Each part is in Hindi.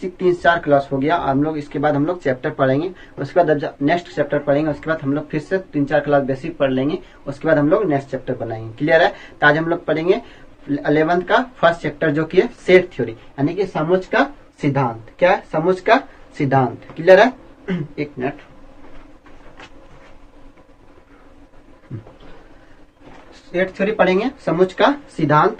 बेसिक 3-4 क्लास हो गया। हम लोग इसके बाद हम लोग चैप्टर पढ़ेंगे, उसके बाद नेक्स्ट चैप्टर पढ़ेंगे, उसके बाद हम लोग फिर से 3-4 क्लास बेसिक पढ़ लेंगे, उसके बाद हम लोग नेक्स्ट चैप्टर बनाएंगे। क्लियर है? तो आज हम लोग पढ़ेंगे 11th का फर्स्ट चैप्टर जो कि है सेट थ्योरी, यानी कि समुच्चय का सिद्धांत। क्या है? समुच्चय का सिद्धांत। क्लियर है? एक मिनट, सेट थ्योरी पढ़ेंगे, समुच्चय का सिद्धांत।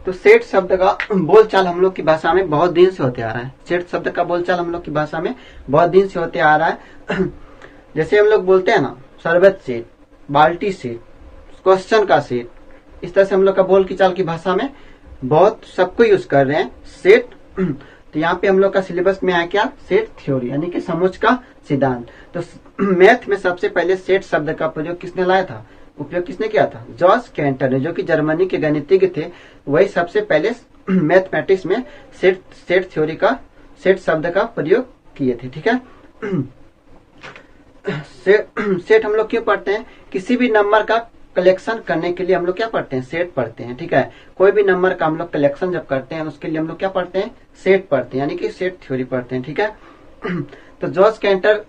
तो सेट शब्द का बोलचाल हम लोग की भाषा में बहुत दिन से होते आ रहा है। सेट शब्द का बोलचाल हम लोग की भाषा में बहुत दिन से होते आ रहा है। जैसे हम लोग बोलते हैं ना, शरबत सेट, बाल्टी सेट, क्वेश्चन का सेट, इस तरह से हम लोग का बोल की चाल की भाषा में बहुत सबको यूज कर रहे हैं सेट। तो यहाँ पे हम लोग का सिलेबस में है क्या? सेट थ्योरी, यानी कि समुच्चय का सिद्धांत। तो मैथ में सबसे पहले सेट शब्द का प्रयोग किसने लाया था? उपयोग किसने किया था? जॉर्ज कैंटर ने, जो कि जर्मनी के गणितज्ञ थे। वही सबसे पहले मैथमेटिक्स में सेट थ्योरी का, सेट शब्द का प्रयोग किए थे। ठीक है? सेट हम लोग क्यों पढ़ते हैं? किसी भी नंबर का कलेक्शन करने के लिए हम लोग क्या पढ़ते हैं? सेट पढ़ते हैं। ठीक है? कोई भी नंबर का हम लोग कलेक्शन जब करते हैं उसके लिए हम लोग क्या पढ़ते हैं? सेट पढ़ते हैं, यानी कि सेट थ्योरी पढ़ते हैं। ठीक है? तो जॉर्ज कैंटर,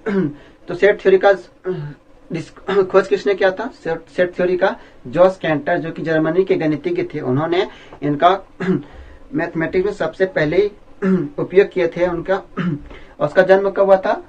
तो सेट थ्योरी का खोज किसने किया था? सेट थ्योरी का जॉर्ज कैंटर, जो कि जर्मनी के गणितज्ञ थे। उन्होंने इनका मैथमेटिक्स में सबसे पहले उपयोग किए थे उनका। उसका जन्म कब हुआ था?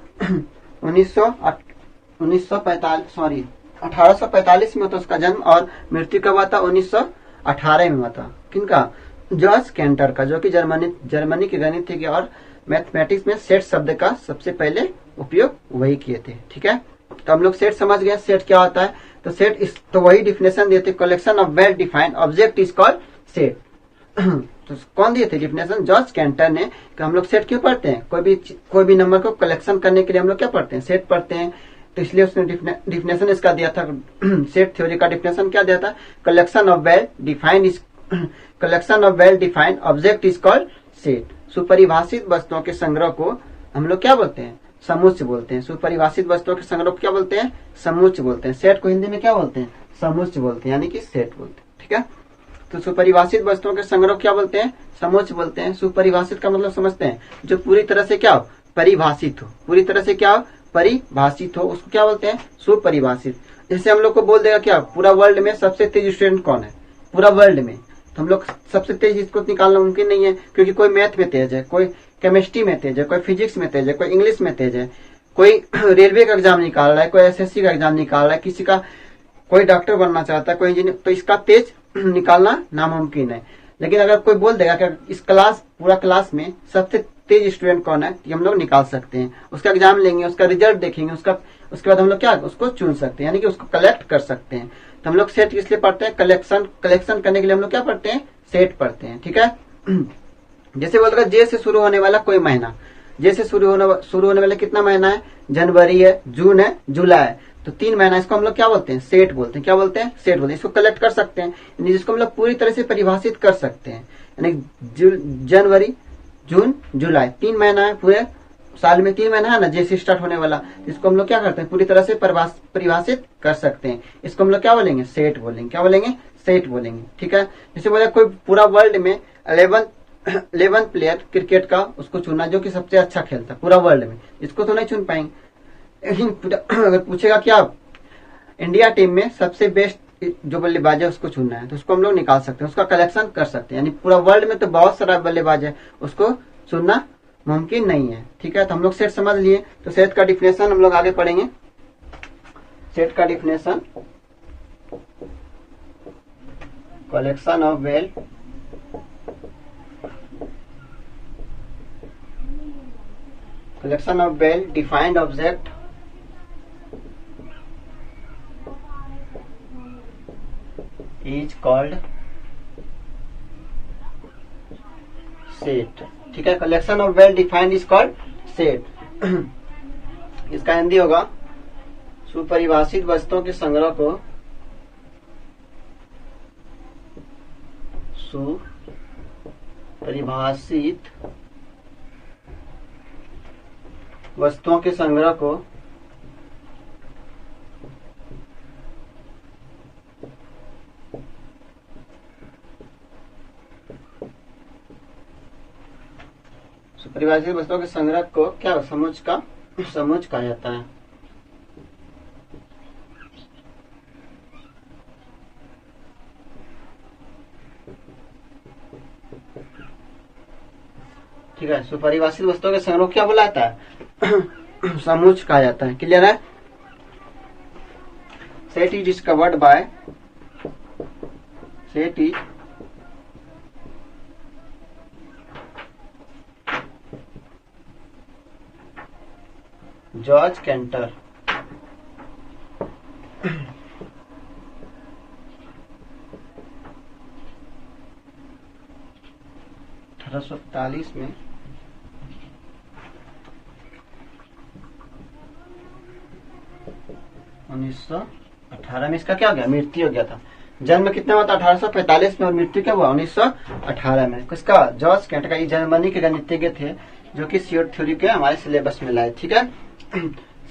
1845 में होता उसका जन्म, और मृत्यु कब हुआ था? 1918 में हुआ था। किनका? जॉर्ज कैंटर का, जो कि जर्मनी के गणितज्ञ और मैथमेटिक्स में सेट शब्द का सबसे पहले उपयोग वही किए थे। ठीक है? तो हम लोग सेट समझ गए, सेट क्या होता है। तो सेट तो वही डिफिनेशन देते, collection of well defined object is called set. तो कौन दिए थे डिफिनेशन? जॉर्ज कैंटर ने। कि हम लोग सेट क्यों पढ़ते हैं? कोई भी नंबर को कलेक्शन करने के लिए हम लोग क्या पढ़ते हैं? सेट पढ़ते हैं। तो इसलिए उसने डिफिनेशन इसका दिया था। सेट थ्योरी का डिफिनेशन क्या दिया था? Collection of well defined object is called set. सुपरिभाषित वस्तुओं के संग्रह को हम लोग क्या बोलते हैं? समुच्चय बोलते हैं। सुपरिभाषित वस्तुओं के संग्रह को क्या बोलते हैं? समुच्चय बोलते हैं। सेट को हिंदी में क्या बोलते हैं? समुच्चय बोलते हैं, यानी कि सेट बोलते हैं। ठीक है? तो सुपरिभाषित वस्तुओं के संग्रह क्या बोलते हैं? समुच्चय बोलते हैं। सुपरिभाषित का मतलब समझते हैं, जो पूरी तरह से क्या हो? परिभाषित हो। पूरी तरह से क्या हो? परिभाषित हो, उसको क्या बोलते हैं? सुपरिभाषित। जैसे हम लोग को बोल देगा क्या, पूरा वर्ल्ड में सबसे तेज स्टूडेंट कौन है? पूरा वर्ल्ड में, तो हम लोग सबसे तेज इसको निकालना मुमकिन नहीं है, क्योंकि कोई मैथ में तेज है, कोई केमिस्ट्री में तेज है, कोई फिजिक्स में तेज है, कोई इंग्लिश में तेज है, कोई रेलवे का एग्जाम निकाल रहा है, कोई एसएससी का एग्जाम निकाल रहा है, किसी का कोई डॉक्टर बनना चाहता है, कोई इंजीनियर, तो इसका तेज निकालना नामुमकिन है। लेकिन अगर कोई बोल देगा कि इस पूरा क्लास में सबसे तेज स्टूडेंट कौन है, तो हम लोग निकाल सकते हैं। उसका एग्जाम लेंगे, उसका रिजल्ट देखेंगे, उसके बाद हम लोग क्या उसको चुन सकते हैं, यानी कि उसको कलेक्ट कर सकते हैं। तो हम लोग सेट इसलिए पढ़ते हैं, कलेक्शन करने के लिए हम लोग क्या पढ़ते हैं? सेट पढ़ते हैं। ठीक है? जैसे बोल रहा जे से शुरू होने वाला कोई महीना, जे से शुरू होने वाला कितना महीना है? जनवरी है, जून है, जुलाई है, तो 3 महीना। इसको हम लोग क्या बोलते हैं? सेट बोलते हैं। क्या बोलते हैं? सेट बोलते हैं। इसको कलेक्ट कर सकते हैं, यानी जिसको हम लोग पूरी तरह से परिभाषित कर सकते हैं, यानी जनवरी, जून, जुलाई, 3 महीना है। पूरे साल में 3 महीना है ना, जैसे स्टार्ट होने वाला, इसको हम लोग क्या करते हैं? पूरी तरह से परिभाषित कर सकते हैं। इसको हम लोग क्या बोलेंगे? सेट बोलेंगे। क्या बोलेंगे? सेट बोलेंगे। ठीक है? जैसे बोले कोई पूरा वर्ल्ड में 11 प्लेयर क्रिकेट का उसको चुनना, जो कि सबसे अच्छा खेलता है पूरा वर्ल्ड में, इसको तो नहीं चुन पाएंगे। लेकिन अगर पूछेगा कि आप इंडिया टीम में सबसे बेस्ट जो बल्लेबाज है उसको चुनना है, तो उसको हम लोग निकाल सकते हैं, उसका कलेक्शन कर सकते हैं। यानी पूरा वर्ल्ड में तो बहुत सारा बल्लेबाज है, उसको चुनना मुमकिन नहीं है। ठीक है? तो हम लोग सेट समझ लिए। तो सेट का डिफिनेशन हम लोग आगे पढ़ेंगे। सेट का definition, collection of well defined object is called set. ठीक है? Collection of well defined is called set. इसका हिंदी होगा सुपरिभाषित वस्तुओं के संग्रह को सुपरिभाषित वस्तुओं के संग्रह को सुपरिभाषित वस्तुओं के संग्रह को क्या समुच्चय कहा जाता है। ठीक है, सुपरिभाषित वस्तुओं के संग्रह को क्या बोला जाता है समुच्चय कहा जाता है। क्लियर है। Set is discovered by George canter. में 1918 में इसका क्या हो गया, मृत्यु हो गया था। जन्म कितना हुआ था 1845 में और मृत्यु क्या हुआ 1918 में। किसका, जॉर्ज कैंटर का। ये जर्मनी के गणितज्ञ थे जो कि सेट थ्योरी के हमारे सिलेबस में लाए। ठीक है।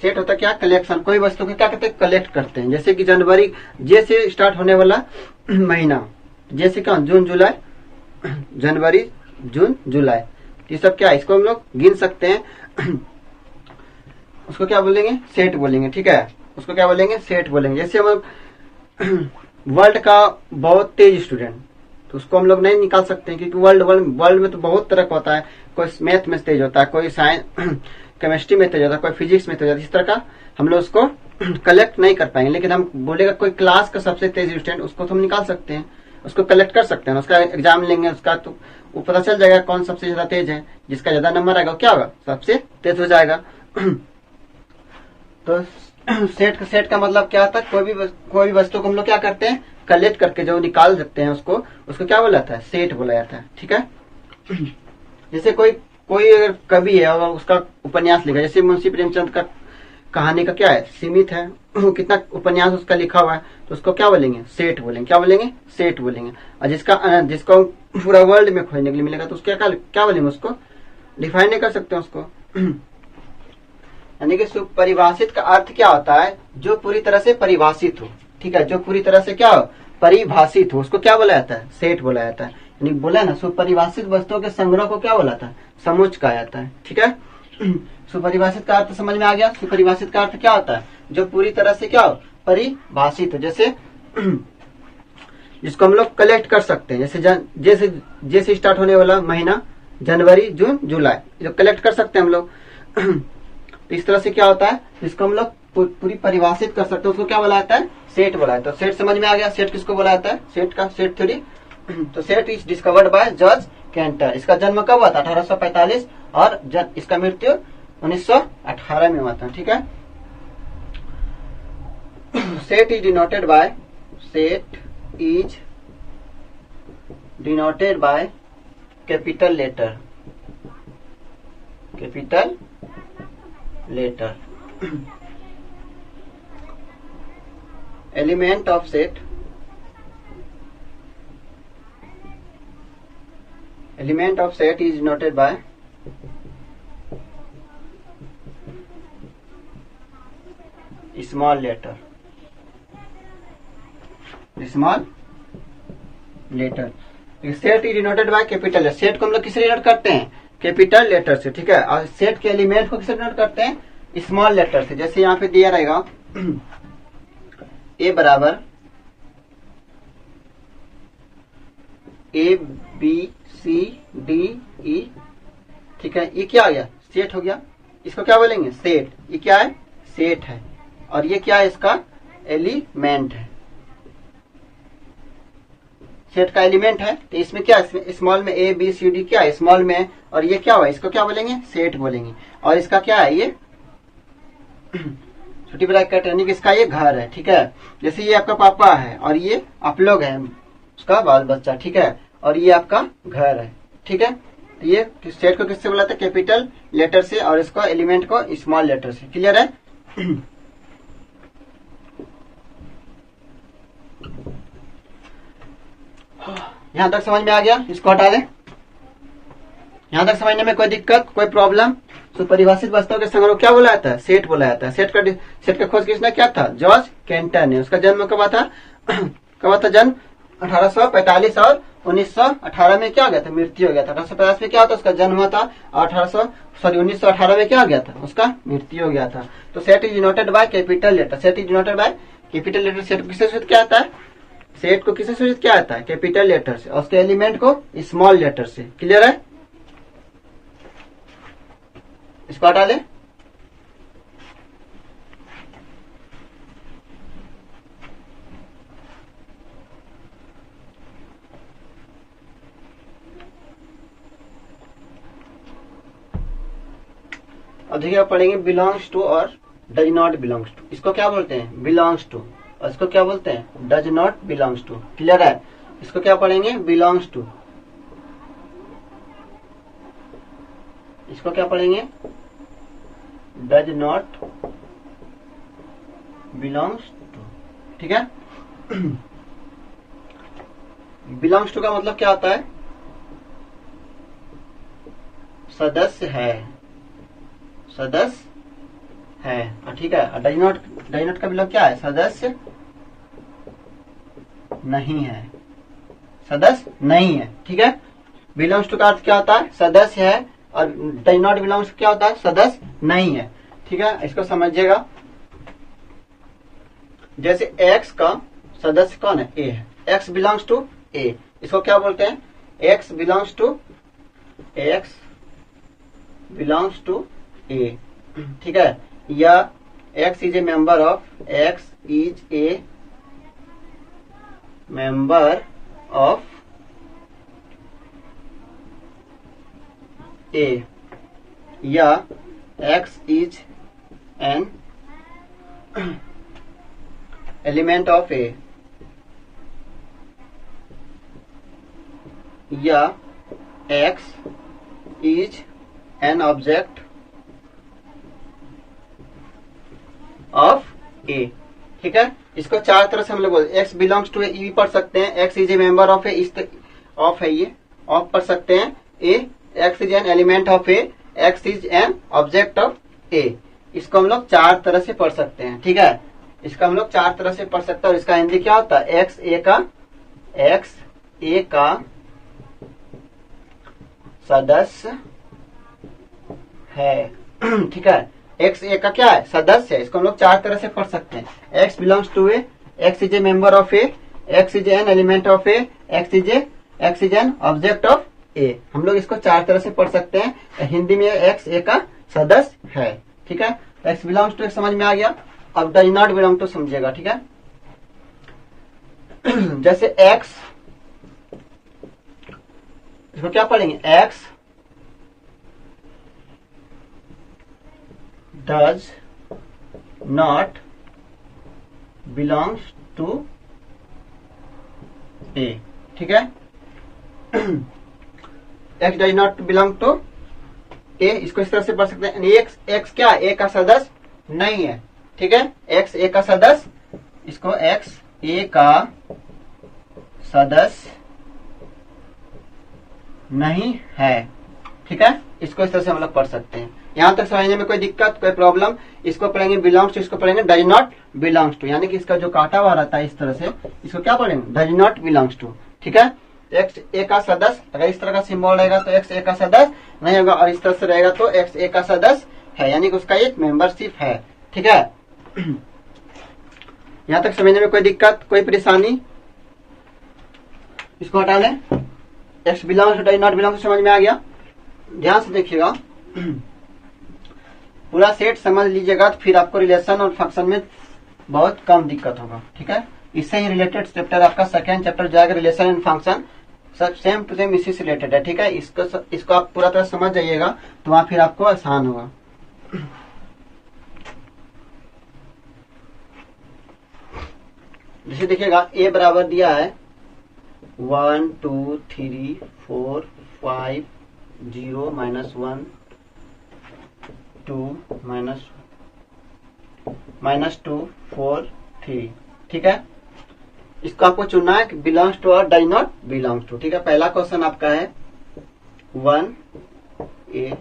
सेट होता क्या, कलेक्शन। कोई वस्तु को क्या करते हैं, कलेक्ट करते हैं। जैसे कि जनवरी जे से स्टार्ट होने वाला महीना, जैसे क्या जून जुलाई, जनवरी जून जुलाई, ये सब क्या है, इसको हम लोग गिन सकते हैं। उसको क्या बोलेंगे, सेट बोलेंगे। ठीक है, उसको क्या बोलेंगे, सेट बोलेंगे। जैसे हम वर्ल्ड का बहुत तेज स्टूडेंट, तो उसको हम लोग नहीं निकाल सकते हैं, क्योंकि वर्ल्ड में तो बहुत तरह का होता है। कोई मैथ में तेज होता है, कोई साइंस केमिस्ट्री में तेज होता है, कोई फिजिक्स में तेज होता है। इस तरह का हम लोग उसको कलेक्ट नहीं कर पाएंगे। लेकिन हम बोलेगा कोई क्लास का सबसे तेज स्टूडेंट, उसको तो हम निकाल सकते हैं, उसको कलेक्ट कर सकते हैं। उसका एग्जाम लेंगे, उसका तो वो पता चल जाएगा कौन सबसे ज्यादा तेज है। जिसका ज्यादा नंबर आएगा क्या होगा, सबसे तेज हो जाएगा। तो सेट का मतलब क्या होता है, कोई भी वस्तु को हम लोग क्या करते हैं, कलेक्ट करके जो निकाल सकते हैं उसको क्या बोला जाता है, सेट बोला जाता है। ठीक है। जैसे कोई अगर कवि है और उसका उपन्यास लिखा, जैसे मुंशी प्रेमचंद का कहानी का क्या है, सीमित है, कितना उपन्यास उसका लिखा हुआ है, तो उसको क्या बोलेंगे, सेट बोलेंगे। क्या बोलेंगे, सेट बोलेंगे। और जिसको पूरा वर्ल्ड में खोजने के लिए मिलेगा, तो उसको क्या बोलेंगे, उसको डिफाइन नहीं कर सकते उसको। यानी कि सुपरिभाषित का अर्थ क्या होता है, जो पूरी तरह से परिभाषित हो। ठीक है, जो पूरी तरह से क्या हो, परिभाषित हो, उसको क्या बोला जाता है, सेट बोला जाता है। यानी बोला ना, सुपरिभाषित वस्तुओं के संग्रह को क्या बोला था, समुच्चय कहा जाता है। ठीक है। सुपरिभाषित का अर्थ समझ में आ गया। सुपरिभाषित का अर्थ क्या होता है, जो पूरी तरह से क्या हो, परिभाषित हो। जैसे जिसको हम लोग कलेक्ट कर सकते हैं, जैसे स्टार्ट होने वाला महीना जनवरी जून जुलाई, जो कलेक्ट कर सकते हैं हम लोग। तो इस तरह से क्या होता है, जिसको हम लोग पूरी परिभाषित कर सकते हैं, उसको क्या बोला जाता है, सेट बोला जाता है। तो सेट समझ में आ गया, सेट किसको बोला जाता है, सेट का सेट थ्योरी। तो set is discovered by George canter. इसका जन्म कब हुआ था, 1845, और इसका मृत्यु 1918 में हुआ था। ठीक है। Set is denoted by capital letter. Element of set is denoted by small letter। Set is denoted by capital letter. Set को हम लोग किससे डिनोट करते हैं, कैपिटल लेटर से। ठीक है। और सेट के एलिमेंट को किससे डिनोट करते हैं, स्मॉल लेटर से। जैसे यहाँ पे दिया रहेगा ए बराबर ABCDE। ठीक है, ये क्या आ गया, सेट हो गया। इसको क्या बोलेंगे, सेट। ये क्या है, सेट है। और ये क्या है, इसका एलिमेंट है। सेट का एलिमेंट है, तो इसमें क्या, स्मॉल में ABCD क्या है, स्मॉल में है। और ये क्या हुआ, इसको क्या बोलेंगे, सेट बोलेंगे। और इसका क्या है, ये छोटी ब्रैकेट, यानी कि इसका ये घर है। ठीक है। जैसे ये आपका पापा है और ये आप लोग हैं, उसका बाल बच्चा। ठीक है। और ये आपका घर है। ठीक है। तो ये सेट को किससे बोला था, कैपिटल लेटर से, और इसको एलिमेंट को स्मॉल लेटर से। क्लियर है। यहां तक समझ में आ गया, इसको हटा दें। यहां तक समझने में कोई दिक्कत, कोई प्रॉब्लम। सुपरिभाषित वस्तुओं के संग्रह क्या बोला जाता है, सेट बोला जाता है। सेट का खोज किसने किया था, जॉर्ज कैंटर ने। उसका जन्म कब हुआ था, जन्म 1845 और 1918 में क्या हो गया था, मृत्यु हो गया था। 1850 में क्या होता उसका जन्म हुआ था, 1918 में क्या हो गया था, उसका मृत्यु हो गया था। तो set is denoted by capital letter, set is denoted by capital letter. Set को किससे सूचित किया जाता है, सेट को किससे सूचित किया जाता है, कैपिटल लेटर से, और उसके एलिमेंट को स्मॉल लेटर से। क्लियर है, इसको हटा ले। अब देखिए आप पढ़ेंगे बिलोंग्स टू और डज नॉट बिलोंग्स टू। इसको क्या बोलते हैं, बिलोंग्स टू, और इसको क्या बोलते हैं, does not belongs to. Clear है, इसको क्या पढ़ेंगे, बिलोंग्स टू, इसको क्या पढ़ेंगे, डज नॉट बिलोंग्स टू। ठीक है, बिलोंग्स टू का मतलब क्या होता है, सदस्य है, सदस्य है। ठीक है, डज नॉट, डज नॉट का मतलब क्या है, सदस्य नहीं है, सदस्य नहीं है। ठीक है, बिलोंग्स टू का अर्थ क्या होता है, सदस्य है, और डज नॉट बिलोंग्स क्या होता है, सदस्य नहीं है। ठीक है, इसको समझिएगा। जैसे एक्स का सदस्य कौन है, ए है, एक्स बिलोंग्स टू ए, इसको क्या बोलते हैं, x belongs to, x belongs to A. ठीक है, या x is a member of, x is a member of A, या x is an element of A, या x is an object of A. ठीक है, इसको चार तरह से हम लोग बोलते हैं, एक्स बिलोंग्स टू ए भी पढ़ सकते हैं, x is a member of A, इस ऑफ है ये, ऑफ पढ़ सकते हैं, A x is an element of A, x is an object of A. इसको हम लोग चार तरह से पढ़ सकते हैं। ठीक है, इसका हम लोग चार तरह से पढ़ सकते हैं, और इसका हिंदी क्या होता है, एक्स ए का सदस्य है। ठीक है, एक्स ए का क्या है, सदस्य है। इसको हम लोग चार तरह से पढ़ सकते हैं, x belongs to A, x is a member of A, x is an element of A, x is an object of A. हम लोग इसको चार तरह से पढ़ सकते हैं। हिंदी में एक्स ए का सदस्य है। ठीक है, एक्स बिलोंग्स टू समझ में आ गया। अब डज नॉट बिलोंग टू समझिएगा। ठीक है, जैसे एक्स, इसको क्या पढ़ेंगे, x does not belongs to A। ठीक है, x does not belong to A, इसको इस तरह से पढ़ सकते हैं। x क्या है, A का सदस्य नहीं है। ठीक है, x A का सदस्य, इसको x A का सदस्य नहीं है। ठीक है, इसको इस तरह से हम लोग पढ़ सकते हैं। यहां तक समझने में कोई दिक्कत, कोई प्रॉब्लम? इसको पढ़ेंगे बिलोंग्स टू, इसको पढ़ेंगे डज नॉट बिलोंग्स टू, यानी कि इसका जो काटा हुआ रहता है इस तरह से, इसको क्या पढ़ेंगे, डज नॉट बिलोंग्स टू। ठीक है, एक्स ए का सदस्य, अगर इस तरह का सिंबल रहेगा तो एक्स ए का सदस्य नहीं होगा, और इस तरह से रहेगा तो एक्स ए का सदस्य है, यानी कि उसका एक मेंबरशिप है। ठीक है, यहां तक समझने में कोई दिक्कत, कोई परेशानी? इसको हटा लें, x belongs to does not belongs to समझ में आ गया। ध्यान से देखिएगा, पूरा सेट समझ लीजिएगा तो फिर आपको रिलेशन और फंक्शन में बहुत कम दिक्कत होगा। ठीक है, इससे ही रिलेटेड चैप्टर आपका सेकेंड चैप्टर जाएगा, रिलेशन एंड फंक्शन, सब सेम टू सेम इसी से रिलेटेड है। ठीक है, इसको आप पूरा तरह समझ जाइएगा तो वहां फिर आपको आसान होगा। जैसे देखिएगा, ए बराबर दिया है 1 2 3 4 5 0 -1 2 -2 4 3। ठीक है, इसको आपको चुनना है कि बिलोंग्स टू और डज नॉट बिलोंग्स टू। ठीक है, पहला क्वेश्चन आपका है 1 ए,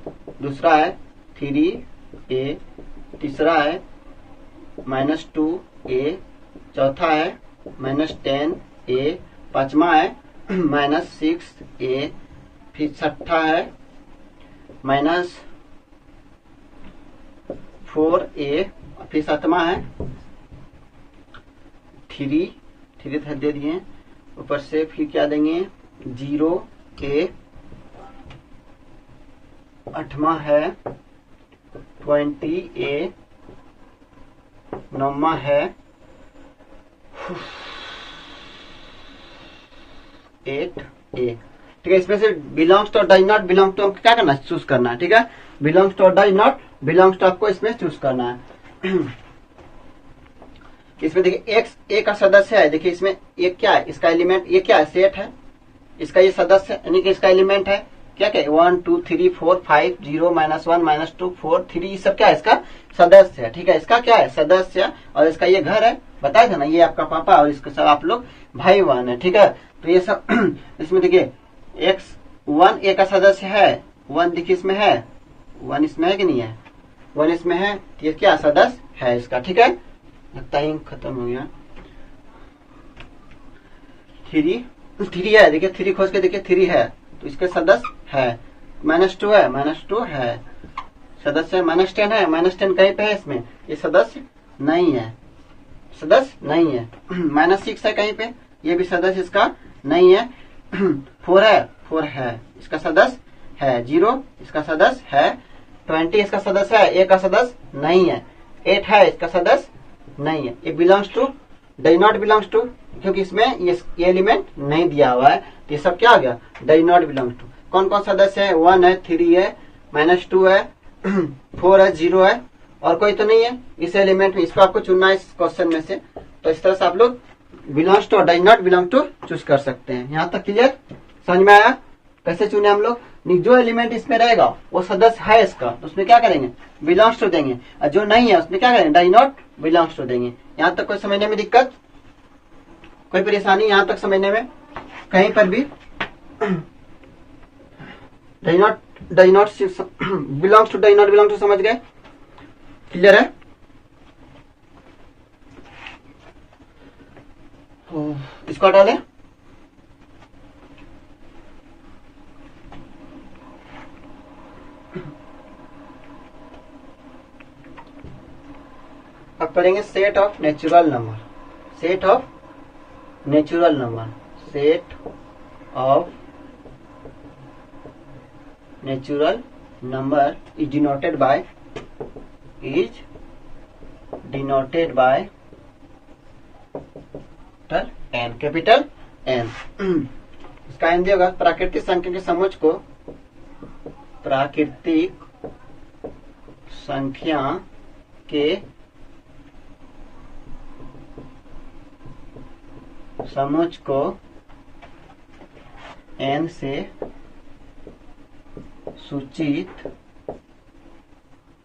दूसरा है 3 ए, तीसरा है -2 ए, चौथा है -10 ए, पांचवा है -6a, फिर छठा है -4a, फिर सातवां है 3 दे दिए, ऊपर से फिर क्या देंगे 0a, आठवां है 20a, नौवां है 8a। ठीक है, इसमें से बिलोंग्स टू और डज नॉट बिलोंग टू क्या करना है, चूज करना है। ठीक है, बिलोंग्स टू और डज नॉट बिलोंग्स टू आपको इसमें चूज करना है। इसमें देखिए एक्स ए का सदस्य है, देखिए इसमें एक क्या है, इसका एलिमेंट, ये क्या है, सेट है, इसका ये सदस्य यानी कि इसका एलिमेंट है क्या क्या 1 2 3 4 5 0 -1 -2 4 3, ये सब क्या है, इसका सदस्य है। ठीक है, इसका क्या है सदस्य, और इसका ये घर है, बताया था ना, ये आपका पापा और इसके सब आप लोग भाई बहन है। ठीक है, तो ये सब इसमें देखिए x1 ए का सदस्य है, 1 देखिए इसमें है, 1 इसमें है कि नहीं है, 1 इसमें है, ये क्या सदस्य है इसका। ठीक है, लगता है खत्म हो गया। 3 है, देखिए 3 खोज के देखिए 3 है, तो इसके सदस्य है। -2 है, -2 है सदस्य, -10 है, -10 कहीं पे है इसमें, ये सदस्य नहीं है, सदस्य नहीं है। -6 है कहीं पे, ये भी सदस्य इसका नहीं है। 4 है, 4 है, इसका सदस्य है। 0 इसका सदस्य है। 20 इसका सदस्य है, ए का सदस्य नहीं है। 8 है, इसका सदस्य नहीं है। ये belongs to does not belongs to, क्योंकि इसमें ये एलिमेंट नहीं दिया हुआ है, तो ये सब क्या आ गया, डज नॉट बिलोंग्स टू। कौन कौन सदस्य है, 1 है, 3 है, -2 है, 4 है, 0 है, और कोई तो नहीं है इस एलिमेंट में, इसको आपको चुनना है इस क्वेश्चन में से। तो इस तरह से आप लोग बिलोंग्स टू और does not belong to choose कर सकते हैं। यहाँ तक क्लियर, समझ में आया कैसे चुने हम लोग। जो एलिमेंट इसमें रहेगा वो सदस्य है इसका, तो उसमें क्या करेंगे, बिलोंग्स टू देंगे, और जो नहीं है उसमें क्या करेंगे, डज नॉट बिलोंग्स टू देंगे। यहाँ तक कोई समझने में दिक्कत, कोई परेशानी यहाँ तक समझने में कहीं पर भी, does not belongs to does not belong to समझ गए, क्लियर है। इसको हटा लें। अब पढ़ेंगे set of natural number. Set of natural number, set of natural number is denoted by N, capital N. इसका हिंदी होगा प्राकृतिक संख्या के समूह को, प्राकृतिक संख्या के समूह को एन से सूचित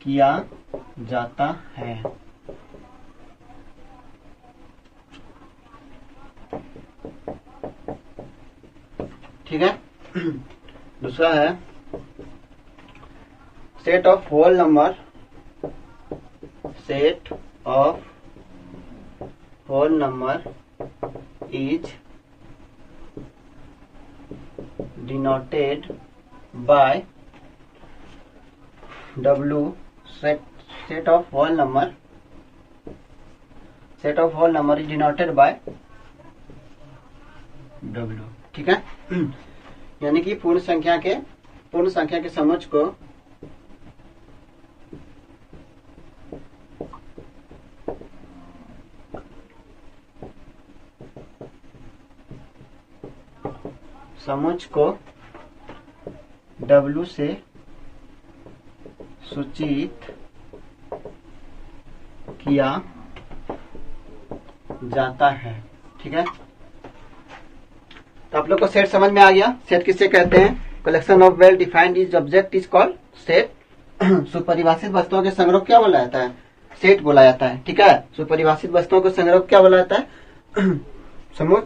किया जाता है। ठीक है, दूसरा है set of whole number, set of whole number is denoted by W। set of whole number is denoted by W। ठीक है, यानी कि पूर्ण संख्या के समूह को W से सूचित किया जाता है। ठीक है, तो आप लोग को सेट समझ में आ गया। सेट किसे कहते हैं, collection of well defined is object is called set. सुपरिभाषित वस्तुओं के संग्रह क्या बोला जाता है, सेट बोला जाता है। ठीक है, सुपरिभाषित वस्तुओं के संग्रह क्या बोला जाता है, समूह।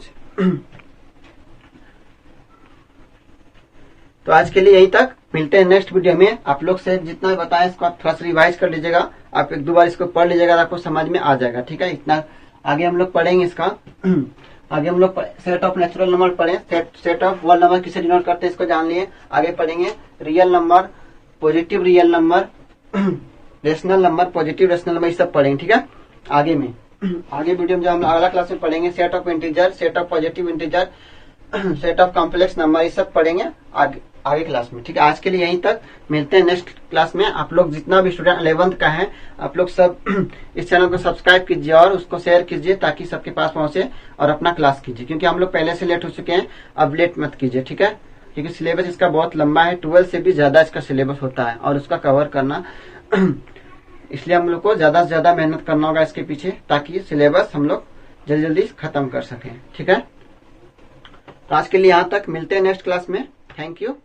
तो आज के लिए यहीं तक, मिलते हैं नेक्स्ट वीडियो में। आप लोग से जितना भी बताया इसको आप थोड़ा सा रिवाइज कर लीजिएगा, आप 1-2 बार इसको पढ़ लीजिएगा, आपको समझ में आ जाएगा। ठीक है, इतना आगे हम लोग पढ़ेंगे इसका आगे हम लोग सेट ऑफ नेचुरल नंबर पढ़े, सेट ऑफ वर्ड नंबर किसे डिनोट करते हैं इसको जान लिए। आगे पढ़ेंगे real number, positive real number, rational number, positive rational number, ये सब पढ़ेंगे। ठीक है, आगे में आगे वीडियो में जो हम अगला क्लास में पढ़ेंगे set of integer, set of positive integer, set of complex number, ये सब पढ़ेंगे आगे क्लास में। ठीक है, आज के लिए यहीं तक, मिलते हैं नेक्स्ट क्लास में। आप लोग जितना भी स्टूडेंट 11th का है, आप लोग सब इस चैनल को सब्सक्राइब कीजिए और उसको शेयर कीजिए ताकि सबके पास पहुंचे और अपना क्लास कीजिए, क्योंकि हम लोग पहले से लेट हो चुके हैं, अब लेट मत कीजिए। ठीक है, क्योंकि सिलेबस इसका बहुत लंबा है, 12 से भी ज्यादा इसका सिलेबस होता है और उसका कवर करना इसलिए हम लोग को ज्यादा से ज्यादा मेहनत करना होगा इसके पीछे, ताकि सिलेबस हम लोग जल्दी जल्दी खत्म कर सकें। ठीक है, तो आज के लिए यहाँ तक, मिलते हैं नेक्स्ट क्लास में। Thank you.